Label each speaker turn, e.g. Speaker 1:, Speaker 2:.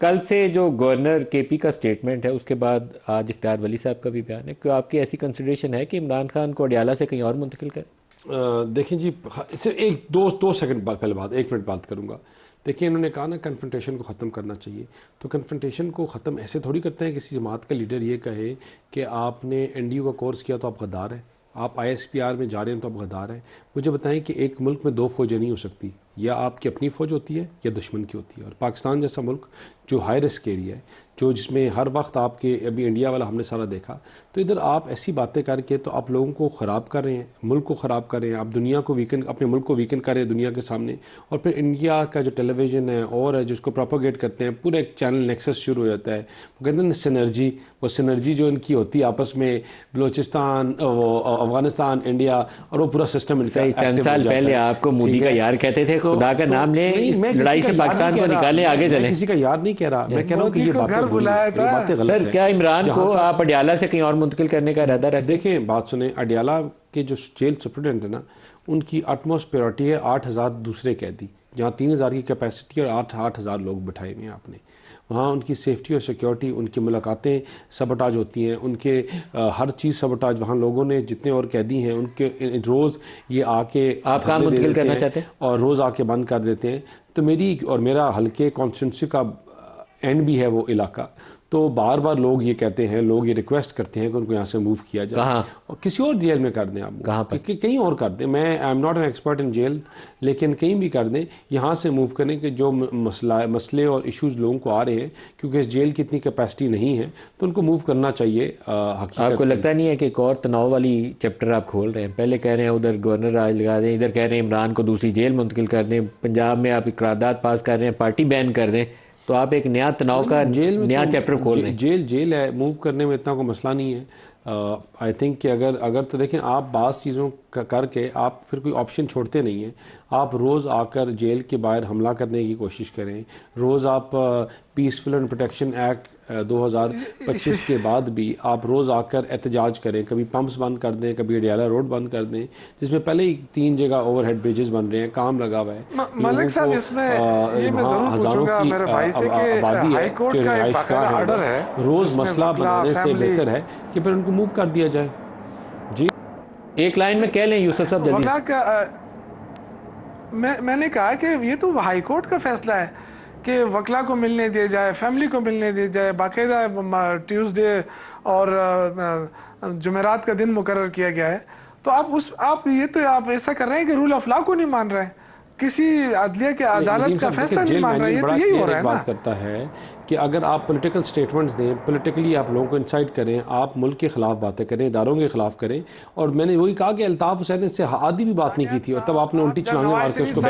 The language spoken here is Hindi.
Speaker 1: कल से जो गवर्नर केपी का स्टेटमेंट है उसके बाद आज इख्तियार वली साहब का भी बयान है कि आपकी ऐसी कंसिडरेशन है कि इमरान खान को अडियाला से कहीं और मुंतकिल करें।
Speaker 2: देखें जी, इससे एक दो सेकंड बाद पहले बात, 1 मिनट बात करूंगा। देखिए, इन्होंने कहा ना कन्फ्रंटेशन को ख़त्म करना चाहिए, तो कन्फ्रंटेशन को ख़त्म ऐसे थोड़ी करते हैं किसी जमात का लीडर ये कहे कि आपने एनडीयू का कोर्स किया तो आप गद्दार हैं, आप आईएसपीआर में जा रहे हैं तो आप गद्दार हैं। मुझे बताएं कि एक मुल्क में दो फ़ौजें नहीं हो सकती, या आपकी अपनी फ़ौज होती है या दुश्मन की होती है। और पाकिस्तान जैसा मुल्क जो हाई रिस्क एरिया है, जो जिसमें हर वक्त आपके, अभी इंडिया वाला हमने सारा देखा, तो इधर आप ऐसी बातें करके तो आप लोगों को ख़राब कर रहे हैं, मुल्क को ख़राब कर रहे हैं, आप दुनिया को वीकन, अपने मुल्क को वीकन कर रहे हैं दुनिया के सामने। और फिर इंडिया का जो टेलीविज़न है और है जिसको प्रोपोगेट करते हैं, पूरा एक चैनल नेक्सस शुरू हो जाता है। वो कहते हैं ना सिनर्जी, वो सिनर्जी जो इनकी होती है आपस में, बलोचिस्तान, अफगानिस्तान, इंडिया, और वो पूरा सिस्टम इनका
Speaker 1: सही, चंद साल पहले आपको मोदी का यार कहते थे, खुदा का नाम ले, इस लड़ाई से पाकिस्तान को निकाले, आगे चले।
Speaker 2: किसी का यार नहीं कह रहा, मैं कह रहा हूँ कि ये बातें
Speaker 3: बुलाया था
Speaker 1: सर, क्या इमरान को आप अडियाला से कहीं और मुंतकिल करने का इरादा रखते?
Speaker 2: देखें, बात सुने, अडियाला के जो जेल सुप्रिटेंडेंट है ना, उनकी अटमोस्ट प्रायोरिटी है 8,000 दूसरे कैदी, जहाँ 3,000 की कैपेसिटी और 8,000 लोग बिठाए हुए हैं आपने। वहाँ उनकी सेफ्टी और सिक्योरिटी, उनकी मुलाकातें सबटाज होती हैं, उनके हर चीज़ सबटाज। वहाँ लोगों ने जितने और कैदी हैं उनके रोज़ ये आके
Speaker 1: आप कहाँ मुंतकिल करना चाहते हैं
Speaker 2: और रोज़ आके बंद कर देते हैं। तो मेरी और मेरा हल्के कॉन्स्टिट्यूंसी का एंड भी है वो इलाका, तो बार बार लोग ये कहते हैं, लोग ये रिक्वेस्ट करते हैं कि उनको यहाँ से मूव किया जाए।
Speaker 1: कहाँ?
Speaker 2: और किसी और जेल में कर दें आप,
Speaker 1: कहाँ पर?
Speaker 2: कहीं और कर दें। मैं I am not an expert in jail, लेकिन कहीं भी कर दें, यहाँ से मूव करें कि जो मसले और इश्यूज लोगों को आ रहे हैं, क्योंकि इस जेल की इतनी कैपेसिटी नहीं है, तो उनको मूव करना चाहिए।
Speaker 1: आपको लगता नहीं है कि एक और तनाव वाली चैप्टर आप खोल रहे हैं? पहले कह रहे हैं उधर गवर्नर राज लगा दें, इधर कह रहे हैं इमरान को दूसरी जेल मुंतकिल कर दें, पंजाब में आप इकरारदाद पास कर रहे हैं, पार्टी बैन कर दें, तो आप एक नया तनाव का नया चैप्टर खोल रहे हैं।
Speaker 2: जेल है, मूव करने में इतना कोई मसला नहीं है। आई थिंक कि अगर तो देखें, आप बाज़ चीज़ों का करके आप फिर कोई ऑप्शन छोड़ते नहीं हैं। आप रोज़ आकर जेल के बाहर हमला करने की कोशिश करें, रोज़ आप पीसफुल एंड प्रोटेक्शन एक्ट 2025 के बाद भी आप रोज़ आकर एहतजाज करें, कभी पंप्स बंद कर दें, कभी अडियाला रोड बंद कर दें, जिसमें पहले ही 3 जगह ओवरहेड ब्रिजेस बन रहे हैं, काम लगा हुआ है।
Speaker 3: मलिक साहब, इसमें ये मैं जरूर पूछूंगा मेरे भाई से कि हाई कोर्ट का एक बाकायदा ऑर्डर है,
Speaker 2: रोज़ मसला बनाने से बेहतर है कि फिर उनको मूव कर दिया जाए। जी,
Speaker 1: एक लाइन में कह लें यूसुफ साहब जल्दी।
Speaker 3: मैंने कहा कि ये तो हाई कोर्ट का फैसला है कि वकला को मिलने दिया जाए, फैमिली को मिलने दिया जाए, बाकायदा ट्यूसडे और जुमेरात का दिन मुकर्रर किया गया है। तो आप ऐसा कर रहे हैं कि रूल ऑफ लॉ को नहीं मान रहे हैं, किसी अदलिया के अदालत का फैसला नहीं मान रहे हैं। ये तो यही हो रहा है ना।
Speaker 2: बात करता है कि अगर आप पॉलिटिकल स्टेटमेंट्स दें, पॉलिटिकली आप लोगों को इंसाइट करें, आप मुल्क के खिलाफ बातें करें, इदारों के खिलाफ करें। और मैंने वही कहा कि अल्ताफ हुसैन ने इससे आधी भी बात नहीं की थी, और तब आपने उल्टी छलांगे मार के उसको